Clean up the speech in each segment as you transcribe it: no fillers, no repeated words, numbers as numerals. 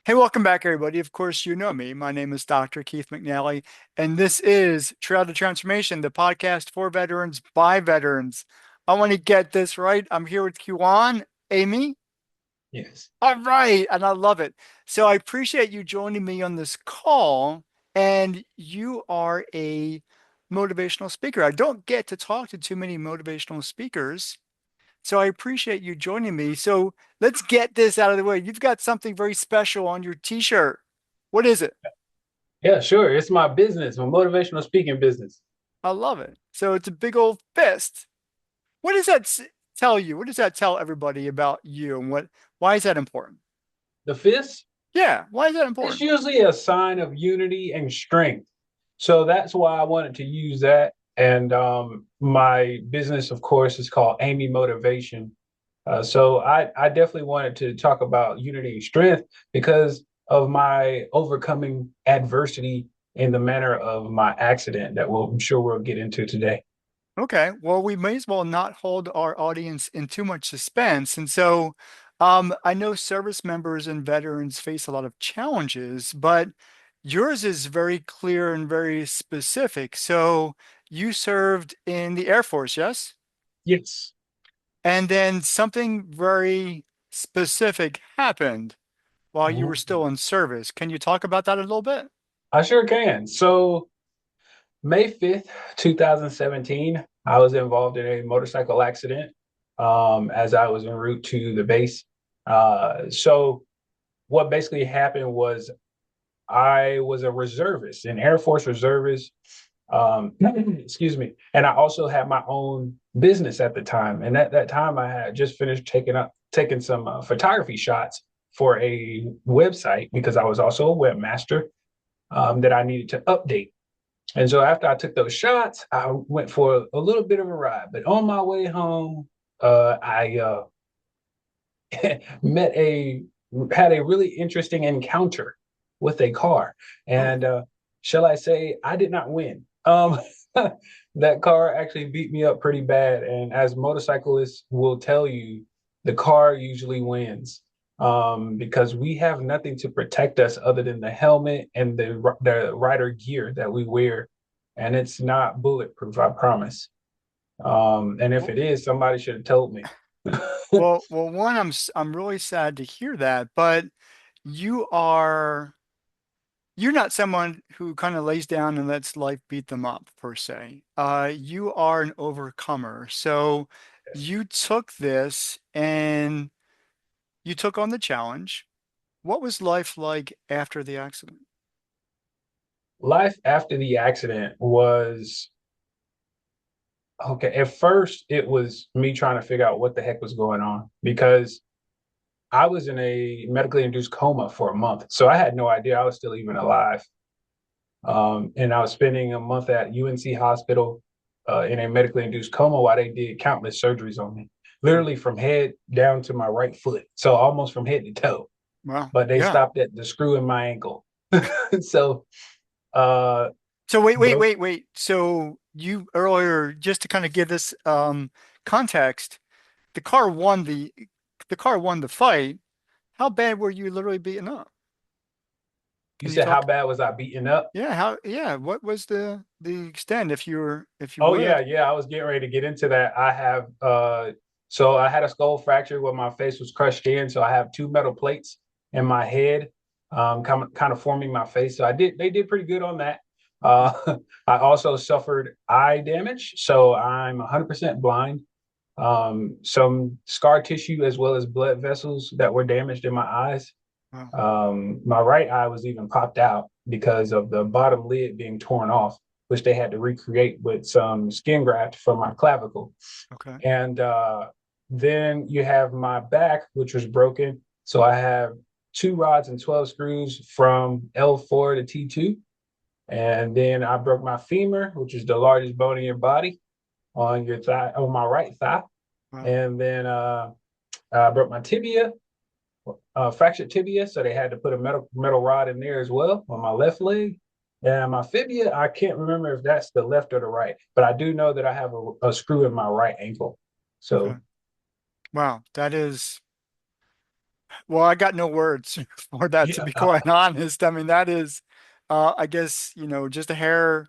Hey, welcome back, everybody. Of course, you know me. My name is Dr. Keith McNally, and this is Trail to Transformation, the podcast for veterans by veterans. I want to get this right. I'm here with Kijuan Amey. Yes. All right, and I love it. So I appreciate you joining me on this call, and you are a motivational speaker. I don't get to talk to too many motivational speakers. So I appreciate you joining me. So let's get this out of the way. You've got something very special on your t-shirt. What is it? Yeah, sure. It's my business, my motivational speaking business. I love it. So it's a big old fist. What does that tell you? What does that tell everybody about you and why is that important? The fist, Yeah, why is that it's important? usually a sign of unity and strength. So that's why I wanted to use that. And my business, of course, is called Amy Motivation. So I definitely wanted to talk about unity and strength because of my overcoming adversity in the manner of my accident that I'm sure we'll get into today. Okay, well, we may as well not hold our audience in too much suspense. And so, I know service members and veterans face a lot of challenges, but yours is very clear and very specific. So, you served in the Air Force, yes? Yes. And then something very specific happened while you were Mhm. still in service. Can you talk about that a little bit? I sure can. So May 5th, 2017, I was involved in a motorcycle accident as I was en route to the base. So what basically happened was I was a reservist, an Air Force reservist. Excuse me. And I also had my own business at the time. And at that time, I had just finished taking some photography shots for a website because I was also a webmaster that I needed to update. And so after I took those shots, I went for a little bit of a ride. But on my way home, I met a had a really interesting encounter with a car, Oh, and shall I say, I did not win. That car actually beat me up pretty bad, and as motorcyclists will tell you, the car usually wins because we have nothing to protect us other than the helmet and the rider gear that we wear, and it's not bulletproof, I promise. And if well, it is, somebody should have told me. one, I'm really sad to hear that, but you are you're not someone who kind of lays down and lets life beat them up per se. You are an overcomer. So you took this and you took on the challenge. What was life like after the accident? Life after the accident was okay. At first, it was me trying to figure out what the heck was going on because I was in a medically induced coma for a month. So I had no idea I was still even alive. And I was spending a month at UNC Hospital in a medically induced coma while they did countless surgeries on me, literally from head down to my right foot. So almost from head to toe. Well, But they yeah. stopped at the screw in my ankle. So, uh, So broke. wait. So you earlier, just to kind of give this context, the car won the car won the fight. How bad were you literally beaten up? You Can you said, how talk? bad was I beaten up? Yeah, what was the extent if you Oh would? yeah. I was getting ready to get into that. So I had a skull fracture where my face was crushed in. So I have two metal plates in my head, kind of forming my face. So they did pretty good on that. I also suffered eye damage, so I'm 100% blind. Some scar tissue as well as blood vessels that were damaged in my eyes. Wow. My right eye was even popped out because of the bottom lid being torn off, which they had to recreate with some skin graft from my clavicle. Okay. And then you have my back, which was broken. So I have two rods and 12 screws from L4 to T2. And then I broke my femur, which is the largest bone in your body, on your thigh, on my right thigh. Wow. And then I broke my tibia, fractured tibia, so they had to put a metal rod in there as well on my left leg. And my fibia, I can't remember if that's the left or the right, but I do know that I have a screw in my right ankle. Okay. So Wow. That is Well, I got no words for that, to Yeah, be quite honest. I mean, that is, I guess, just a hair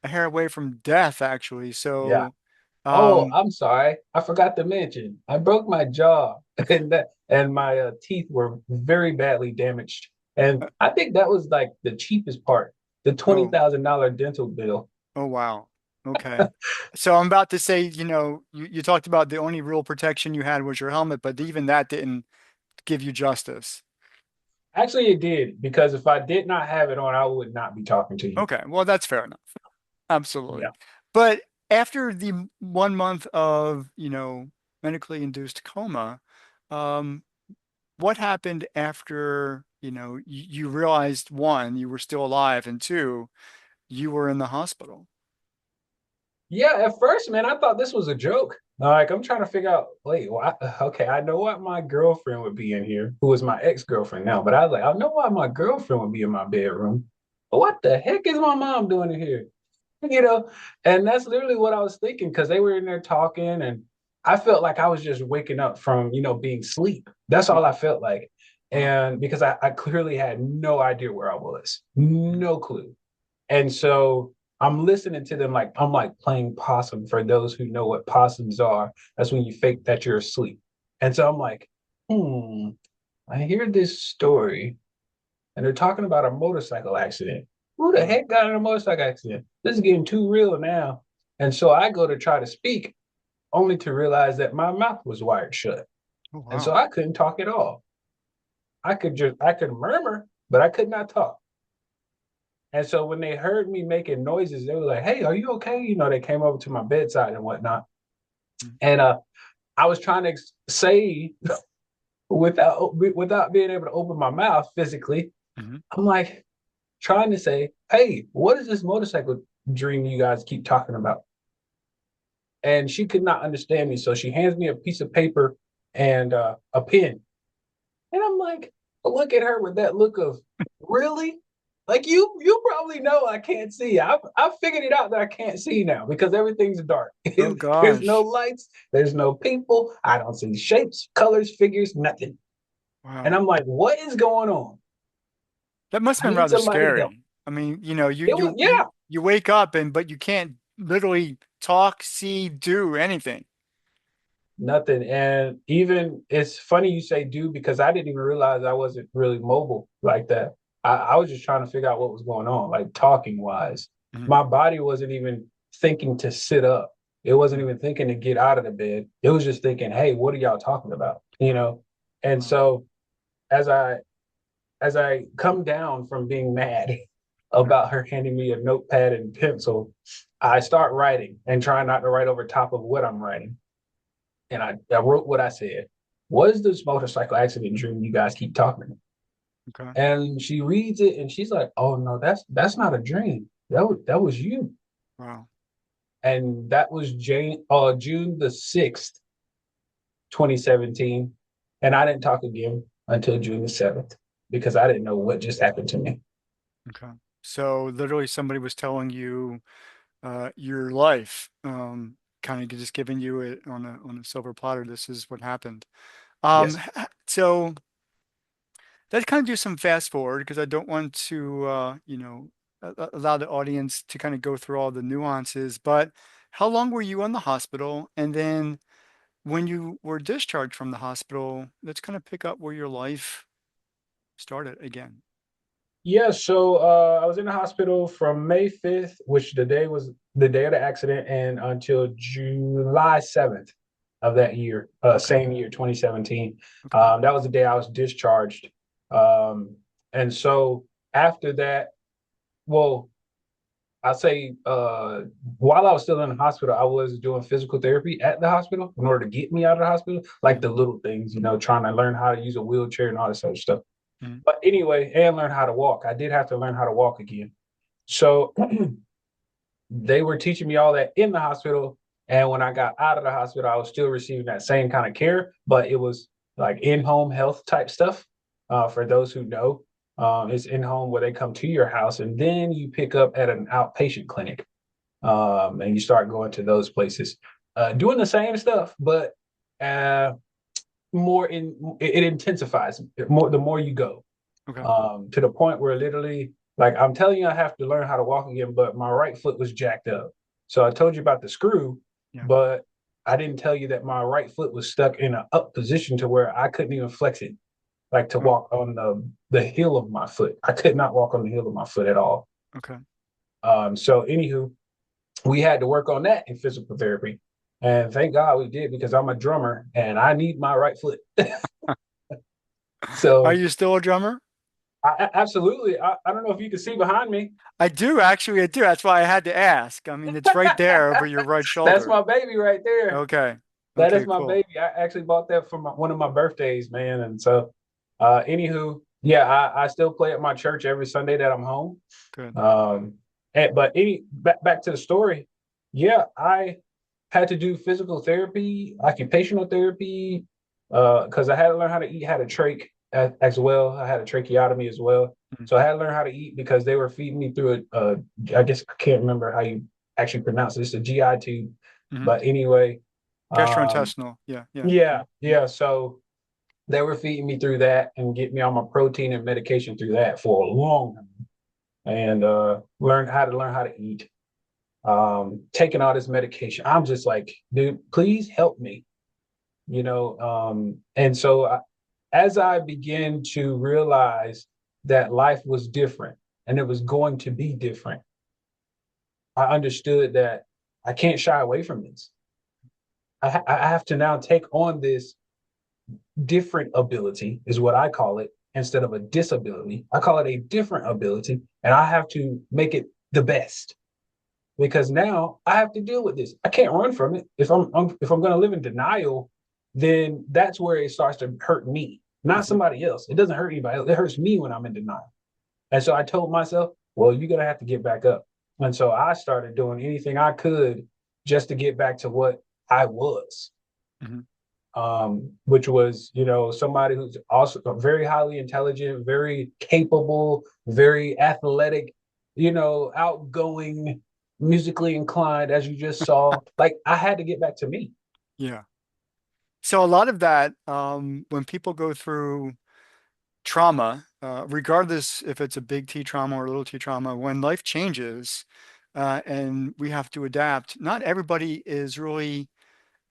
away from death, actually. yeah. So, Oh, um, I'm sorry. I forgot to mention I broke my jaw and my teeth were very badly damaged. And uh, I think that was like the cheapest part, the oh, $20,000 dental bill. oh, wow. Okay. So I'm about to say, you talked about the only real protection you had was your helmet, but even that didn't give you justice. Actually, it did because if I did not have it on, I would not be talking to you. Okay. Well, that's fair enough. Absolutely. Yeah. But after the 1 month of, medically induced coma, um, what happened after, you realized one, you were still alive, and two, you were in the hospital? Yeah, at first, man, I thought this was a joke. Like, I'm trying to figure out, wait, why? Okay, I know why my girlfriend would be in here, who is my ex-girlfriend now, but I was like, I know why my girlfriend would be in my bedroom. But what the heck is my mom doing in here? You know, and that's literally what I was thinking because they were in there talking, and I felt like I was just waking up from, being sleep. That's all I Mhm. felt like. Wow. And because I clearly had no idea where I was, Mhm. no clue. And so I'm listening to them like I'm like playing possum for those who know what possums are. That's when you fake that you're asleep. And so I'm like, I hear this story and they're talking about a motorcycle accident. Who the Wow. heck got in a motorcycle accident? This is getting too real now. And so I go to try to speak, only to realize that my mouth was wired shut. Oh, And so wow. I couldn't talk at all. I could murmur, but I could not talk. And so when they heard me making noises, they were like, "Hey, are you okay?" They came over to my bedside and whatnot. Mhm. And I was trying to say without being able to open my mouth physically. Mhm. I'm like trying to say, "Hey, what is this motorcycle dream you guys keep talking about?" And she could not understand me, so she hands me a piece of paper and a pen. And I'm like, look at her with that look of, really? Like you probably know I can't see. I've figured it out that I can't see now because everything's dark. Oh, There's no gosh. lights, there's no people. I don't see shapes, colors, figures, nothing. And Wow. I'm like, what is going on? That must I have been need rather somebody help. scary. I mean, It was, yeah, you wake up but you can't literally talk, see, do anything. nothing. And even it's funny you say do because I didn't even realize I wasn't really mobile like that. I was just trying to figure out what was going on, like talking wise. Mhm. My body wasn't even thinking to sit up. It wasn't Mhm. even thinking to get out of the bed. It was just thinking, hey, what are y'all talking about? And Wow. so as I come down from being mad Yeah. about her handing me a notepad and pencil, I start writing and try not to write over top of what I'm writing. And I wrote what I said. What is this motorcycle accident dream you guys keep talking about? Okay. And she reads it and she's like, "Oh no, that's not a dream. That was you." Wow. And that was June the 6th, 2017. And I didn't talk again until June the 7th because I didn't know what just happened to me. Okay. So literally somebody was telling you your life, kind of just giving you it on a silver platter. This is what happened. Yes. So let's kind of do some fast forward because I don't want to allow the audience to kind of go through all the nuances. But how long were you in the hospital? And then when you were discharged from the hospital, let's kind of pick up where your life started again. Yeah, so I was in the hospital from May 5th, which the day was the day of the accident, and until July 7th of that year, Okay. same year, 2017. Okay. That was the day I was discharged. Um, and so after that, well, I say while I was still in the hospital, I was doing physical therapy at the hospital in order to get me out of the hospital, like Mhm. the little things, trying to learn how to use a wheelchair and all this other stuff. Mhm. But anyway, and learn how to walk. I did have to learn how to walk again. So they were teaching me all that in the hospital. And when I got out of the hospital, I was still receiving that same kind of care, but it was like in home health type stuff. For those who know, it's in home where they come to your house and then you pick up at an outpatient clinic and you start going to those places, doing the same stuff, but uh, it intensifies more the more you go, Okay. to the point where literally, like, I'm telling you, I have to learn how to walk again, but my right foot was jacked up. So I told you about the screw, Yeah. but I didn't tell you that my right foot was stuck in an up position to where I couldn't even flex it, like to Oh, walk on the heel of my foot. I could not walk on the heel of my foot at all. okay. So anywho, we had to work on that in physical therapy. And thank God we did, because I'm a drummer and I need my right foot. Are So you still a drummer? absolutely. I don't know if you can see behind me. I do, actually, I do. That's why I had to ask. I mean, it's right there over your right That's shoulder. my baby right there. Okay. That Okay, is my cool. baby. I actually bought that for one of my birthdays, man. And so, anywho, yeah, I still play at my church every Sunday that I'm home. Good. Um, but back to the story. Yeah, I had to do physical therapy, occupational therapy, because I had to learn how to eat, had a trach as well. I had a tracheotomy as well. Mhm. So I had to learn how to eat because they were feeding me through I guess I can't remember how you actually pronounce it. It's a GI tube. Mhm. But anyway, um, Gastrointestinal. Yeah, yeah. yeah, Mhm. yeah. So they were feeding me through that and get me on my protein and medication through that for a long time, and learn how to eat, taking all this medication. I'm just like, dude, please help me, and so as I began to realize that life was different and it was going to be different, I understood that I can't shy away from this. I have to now take on this different ability, is what I call it, instead of a disability. I call it a different ability, and I have to make it the best, because now I have to deal with this. I can't run from it. If I'm going to live in denial, then that's where it starts to hurt me, not Mhm. somebody else. It doesn't hurt anybody else. It hurts me when I'm in denial. And so I told myself, well, you're going to have to get back up. And so I started doing anything I could just to get back to what I was, Mhm. which was, somebody who's also very highly intelligent, very capable, very athletic, outgoing, musically inclined, as you just saw. Like, I had to get back to me. Yeah. So a lot of that, when people go through trauma, regardless if it's a big T trauma or a little T trauma, when life changes, and we have to adapt, not everybody is really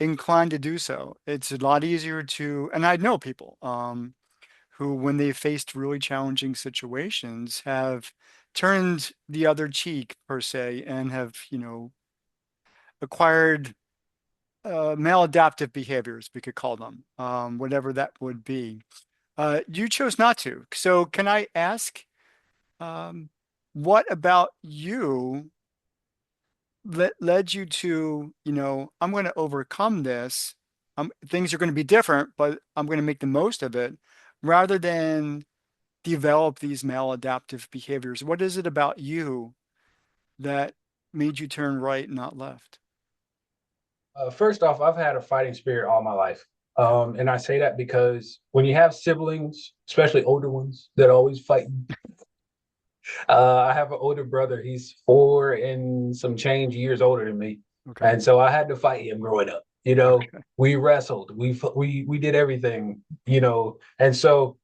inclined to do so. It's a lot easier to, and I know people, who, when they faced really challenging situations, have turned the other cheek per se and have, acquired maladaptive behaviors, we could call them, whatever that would be. You chose not to. So can I ask, um, what about you led you to, I'm going to overcome this. Things are going to be different, but I'm going to make the most of it rather than develop these maladaptive behaviors? What is it about you that made you turn right, not left? First off, I've had a fighting spirit all my life. Okay. And I say that because when you have siblings, especially older ones that always fight, I have an older brother. He's 4 and some change years older than me, Okay. and so I had to fight him growing up. Okay. We wrestled, we did everything. And so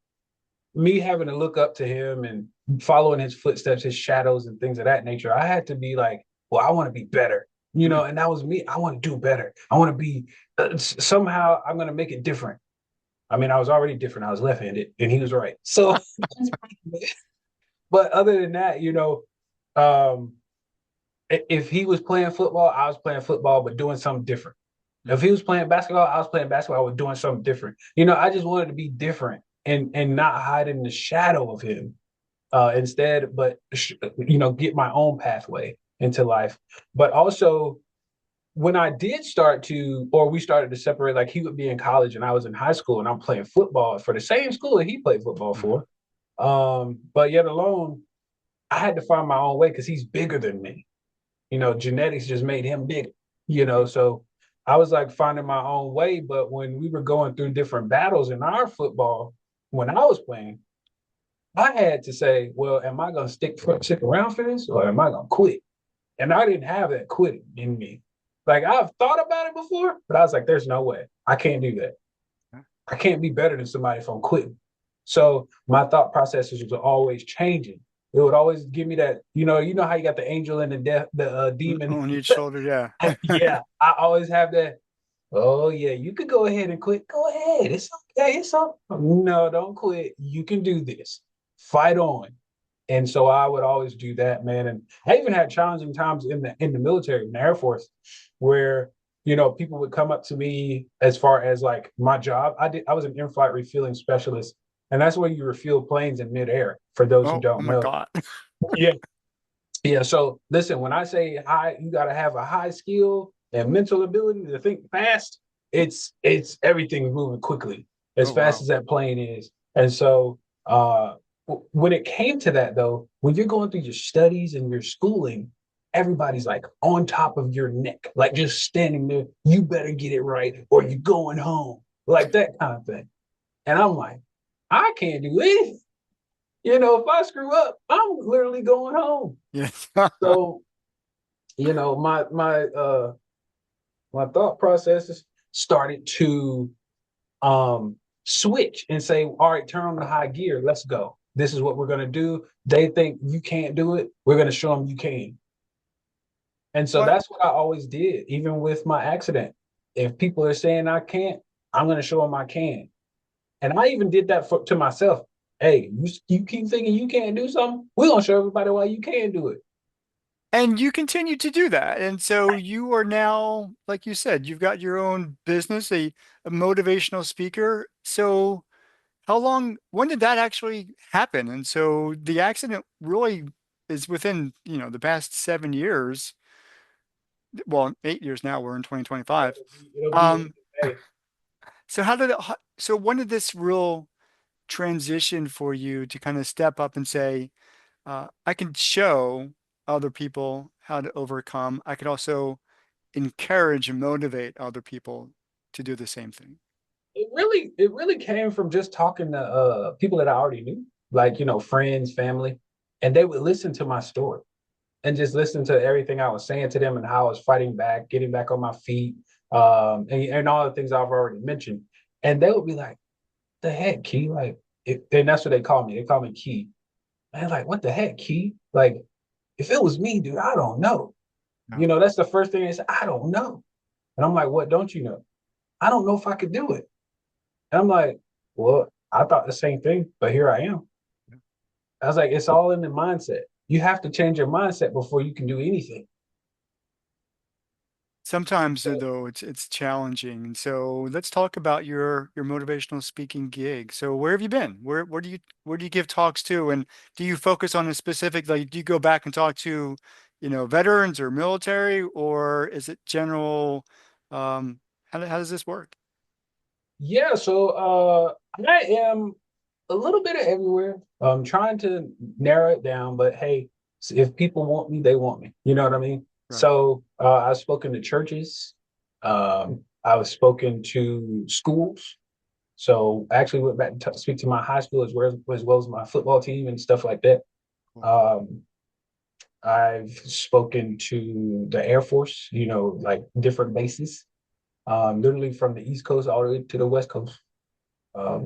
me having to look up to him and following his footsteps, his shadows, and things of that nature, I had to be like, well, I want to be better. Hmm. And that was me. I want to do better. I want to be somehow. I'm going to make it different. I mean, I was already different. I was left-handed, and he was right. So, but other than that, um, if he was playing football, I was playing football, but doing something different. If he was playing basketball, I was playing basketball. I was doing something different. I just wanted to be different and not hide in the shadow of him. Instead, but get my own pathway into life. But also, when I did or we started to separate, like he would be in college and I was in high school, and I'm playing football for the same school that he played football Hmm. for. But yet alone, I had to find my own way because he's bigger than me. Genetics just made him big, Hmm. so I was like finding my own way. But when we were going through different battles in our football, when I was playing, I had to say, well, am I going to stick around for this, or am I going to quit? And I didn't have that quitting in me. Like, I've thought about it before, but I was like, there's no way. I can't do that. I can't be better than somebody if I'm quitting. So my thought processes was always changing. It would always give me that, you know how you got the angel and the death, the demon. On each shoulder, yeah. Yeah, I always have that. Oh yeah, you could go ahead and quit. Go ahead. It's okay. It's okay. No, don't quit. You can do this. Fight on. And so I would always do that, man. And I even had challenging times in the military, in the Air Force, where people would come up to me as far as like my job. I was an in-flight refueling specialist, and that's where you refuel planes in midair. For those who Oh don't my know, God. yeah, yeah. So listen, when I say high, you got to have a high skill and mental ability to think fast. It's everything moving quickly, as Oh fast wow. as that plane is. And so when it came to that though, when you're going through your studies and your schooling, everybody's like on top of your neck, like just standing there. You better get it right, or you're going home, like that kind of thing. And I'm like, I can't do anything. If I screw up, I'm literally going home. Yes. So my thought processes started to switch and say, all right, turn on the high gear, let's go. This is what we're going to do. They think you can't do it, we're going to show them you can. And so What? that's what I always did, even with my accident. If people are saying I can't, I'm going to show them I can. And I even did that to myself. Hey, you keep thinking you can't do something, we're going to show everybody why you can do it. And you continue to do that. And so you are now, like you said, you've got your own business, a motivational speaker. So when did that actually happen? And so the accident really is within, the past 7 years. Well, 8 years now, we're in 2025. It'll be Um, in May. so so when did this real transition for you to kind of step up and say, I can show other people how to overcome. I could also encourage and motivate other people to do the same thing. It really came from just talking to people that I already knew, like friends, family, and they would listen to my story and just listen to everything I was saying to them and how I was fighting back, getting back on my feet, and all the things I've already mentioned. And they would be like, "The heck, Key?" Like, and that's what they call me. They call me Key. Man, like, what the heck, Key? Like, if it was me, dude, I don't know. Yeah. That's the first thing they say. I don't know. And I'm like, what don't you know? I don't know if I could do it. And I'm like, well, I thought the same thing, but here I am. I was like, it's all in the mindset. You have to change your mindset before you can do anything. Sometimes So, though it's challenging. And so let's talk about your motivational speaking gig. So where have you been? Where do you give talks to? And do you focus on a specific, like do you go back and talk to, veterans or military, or is it general? How does this work? yeah, so I am a little bit of everywhere. I'm trying to narrow it down, but hey, if people want me, they want me. You know what I mean? Right. So I've spoken to churches. I've spoken to schools. So I actually went back to speak to my high school as well as my football team and stuff like that. Cool. Um, I've spoken to the Air Force, like different bases, literally from the East Coast all the way to the West Coast.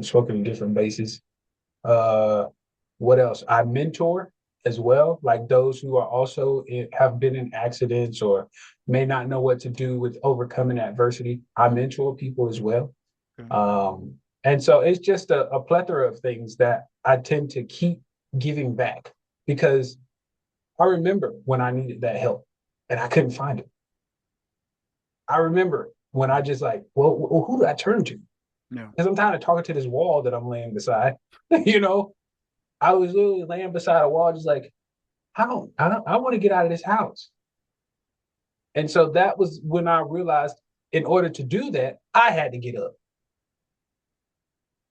Spoken to different bases. Uh, what else? I mentor as well, like those who are also have been in accidents or may not know what to do with overcoming adversity. I mentor people as well. Okay. And so it's just a plethora of things that I tend to keep giving back because I remember when I needed that help and I couldn't find it. I remember when I just like, well, who do I turn to? Yeah. Because I'm tired of talking to this wall that I'm laying beside. you know, I was literally laying beside a wall, just like, I want to get out of this house. And so that was when I realized in order to do that, I had to get up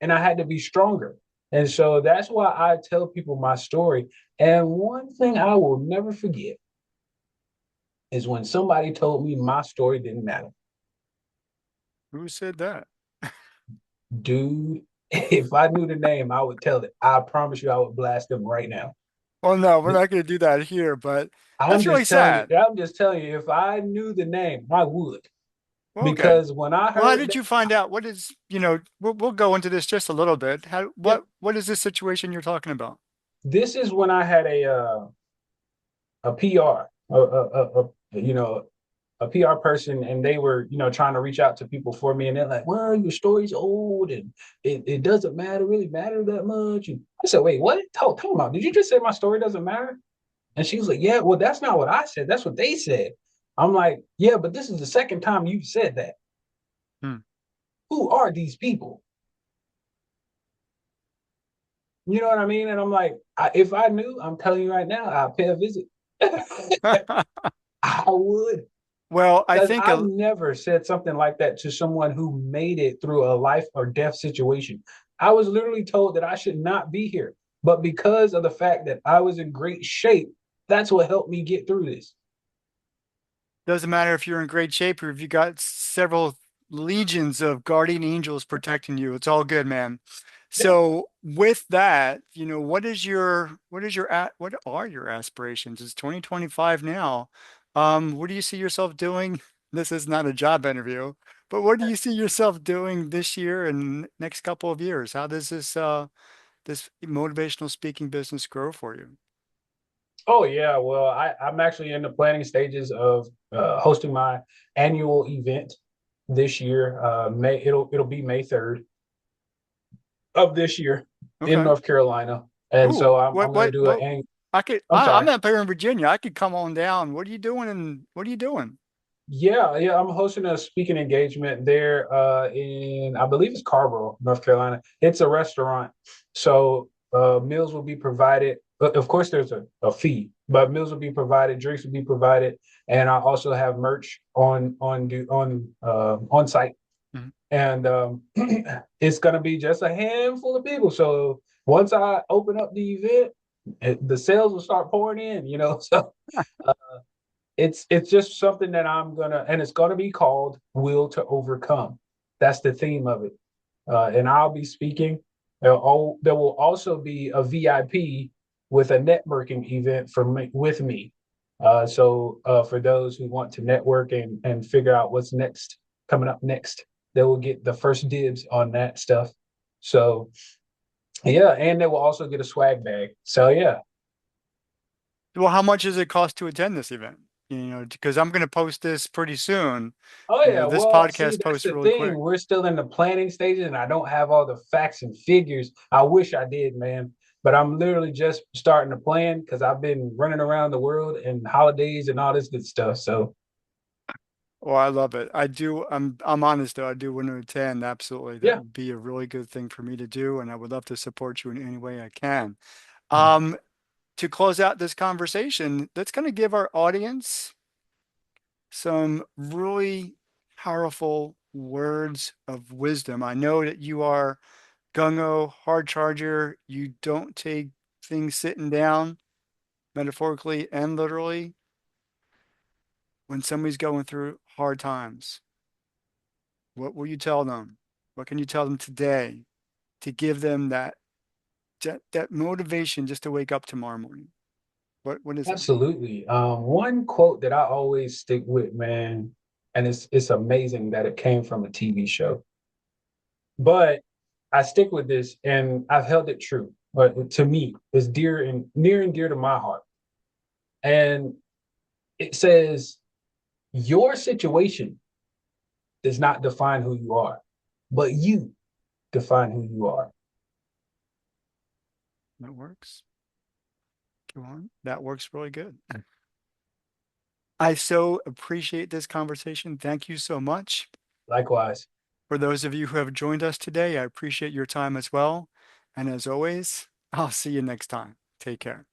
and I had to be stronger. And so that's why I tell people my story. And one thing I will never forget is when somebody told me my story didn't matter. Who said that? Dude, if I knew the name, I would tell it. I promise you, I would blast them right now. Well, no, we're not going to do that here, but I'm that's really just telling you. sad. I'm just telling you. If I knew the name, I would. Well, okay. because when I Well, how heard did that, you find out? What is, we'll go into this just a little bit. yeah, What is this situation you're talking about? this is when I had a PR, a PR person, and they were, trying to reach out to people for me, and they're like, "Well, your story's old, and it doesn't really matter that much." And I said, "Wait, what? Talk about? Did you just say my story doesn't matter?" And she was like, "Yeah, well, that's not what I said. That's what they said." I'm like, "Yeah, but this is the second time you've said that. Hmm. Who are these people?" You know what I mean? And I'm like, if I knew, I'm telling you right now, I'd pay a visit. I would. Well, I Because think I've never said something like that to someone who made it through a life or death situation. I was literally told that I should not be here. But because of the fact that I was in great shape, that's what helped me get through this. doesn't matter if you're in great shape or if you got several legions of guardian angels protecting you. It's all good, man. Yeah. So with that, what are your aspirations? It's 2025 now. What do you see yourself doing? This is not a job interview, but what do you see yourself doing this year and next couple of years? How does this motivational speaking business grow for you? Oh yeah. Well, I'm actually in the planning stages of hosting my annual event this year. It'll be May 3rd of this year in Okay. North Carolina. And Ooh, so I'm gonna do an I'm I'm sorry. up here in Virginia. I could come on down. What are you doing? Yeah, I'm hosting a speaking engagement there in I believe it's Carrboro, North Carolina. It's a restaurant, so meals will be provided. But of course, there's a fee, but meals will be provided, drinks will be provided, and I also have merch on site. Mhm. And it's gonna be just a handful of people. So once I open up the event, the sales will start pouring in. So it's just something that and it's gonna be called Will to Overcome. That's the theme of it. And I'll be speaking. There will also be a VIP with a networking event with me. So for those who want to network and figure out what's next, coming up next, they will get the first dibs on that stuff. So yeah, and they will also get a swag bag. So yeah. Well, how much does it cost to attend this event? Because I'm going to post this pretty soon. Oh yeah, This well, see, podcast that's posts the really thing. quick. We're still in the planning stages, and I don't have all the facts and figures. I wish I did, man. But I'm literally just starting to plan because I've been running around the world and holidays and all this good stuff. So Well, I love it. I do. I'm honest though. I do want to attend. Absolutely. That yeah. would be a really good thing for me to do, and I would love to support you in any way I can. Mhm. Um, to close out this conversation, that's going to give our audience some really powerful words of wisdom. I know that you are gung-ho, hard charger. You don't take things sitting down, metaphorically and literally, when somebody's going through hard times. What will you tell them? What can you tell them today to give them that motivation just to wake up tomorrow morning? What is it? Absolutely. One quote that I always stick with, man, and it's amazing that it came from a TV show, but I stick with this, and I've held it true. But to me, it's dear and near and dear to my heart. And it says, your situation does not define who you are, but you define who you are. That works. Go on. That works really good. I so appreciate this conversation. Thank you so much. Likewise. For those of you who have joined us today, I appreciate your time as well. And as always, I'll see you next time. Take care.